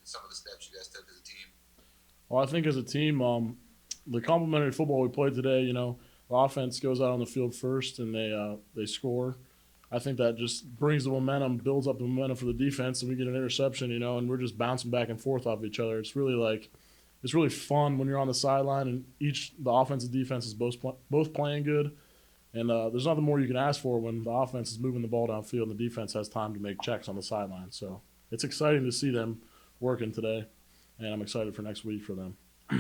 some of the steps you guys took as a team? Well, I think as a team, the complementary football we played today, the offense goes out on the field first and they score. I think that just brings the momentum, builds up the momentum for the defense, and we get an interception, and we're just bouncing back and forth off each other. It's really fun when you're on the sideline and the offense and defense is both playing good, and there's nothing more you can ask for when the offense is moving the ball downfield and the defense has time to make checks on the sideline. So it's exciting to see them working today, and I'm excited for next week for them. You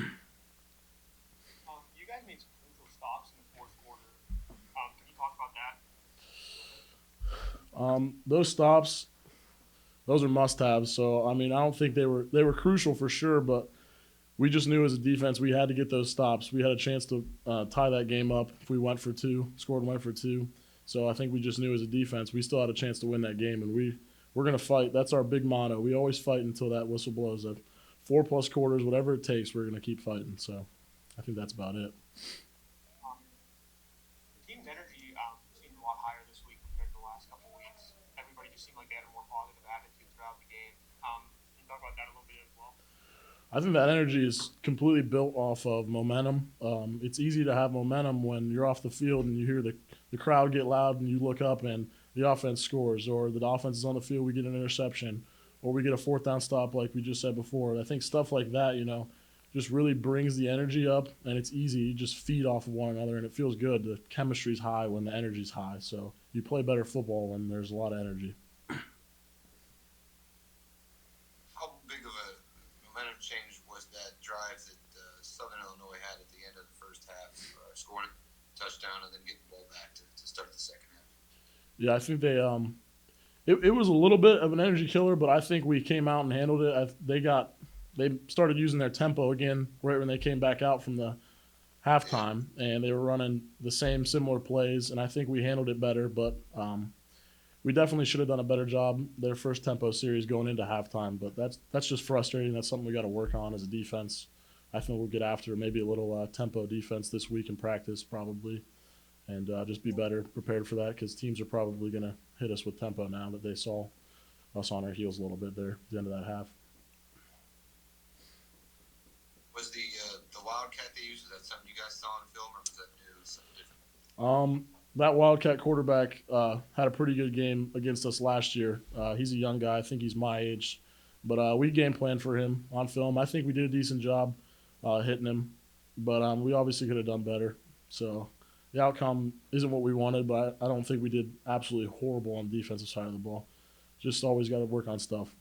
guys made some crucial stops in the fourth quarter. Can you talk about that? Those stops, those are must-haves. So I mean, I don't think they were crucial for sure, but we just knew as a defense we had to get those stops. We had a chance to tie that game up if we went for two, scored and went for two. So I think we just knew as a defense we still had a chance to win that game, and we're gonna fight. That's our big motto. We always fight until that whistle blows. That 4+ quarters, whatever it takes, we're gonna keep fighting. So I think that's about it. Um, the team's energy seemed a lot higher this week compared to the last couple of weeks. Everybody just seemed like they had a more positive attitude throughout the game. Can you talk about that a little bit as well? I think that energy is completely built off of momentum. It's easy to have momentum when you're off the field and you hear the crowd get loud and you look up and the offense scores, or the offense is on the field, we get an interception, or we get a fourth down stop like we just said before. I think stuff like that, just really brings the energy up, and it's easy. You just feed off of one another, and it feels good. The chemistry's high when the energy's high. So you play better football when there's a lot of energy. How big of a momentum change was that drive that Southern Illinois had at the end of the first half, scoring a touchdown and then getting the ball back to start the second half? Yeah, I think it was a little bit of an energy killer, but I think we came out and handled it. They started using their tempo again right when they came back out from the halftime, and they were running the same similar plays, and I think we handled it better. But we definitely should have done a better job their first tempo series going into halftime. But that's just frustrating. That's something we got to work on as a defense. I think we'll get after maybe a little tempo defense this week in practice probably, and just be better prepared for that because teams are probably going to hit us with tempo now that they saw us on our heels a little bit there at the end of that half. Was the Wildcat they used, was that something you guys saw on film, or was that new, something different? That Wildcat quarterback had a pretty good game against us last year. He's a young guy. I think he's my age. But we game planned for him on film. I think we did a decent job hitting him. But we obviously could have done better. So the outcome isn't what we wanted, but I don't think we did absolutely horrible on the defensive side of the ball. Just always got to work on stuff.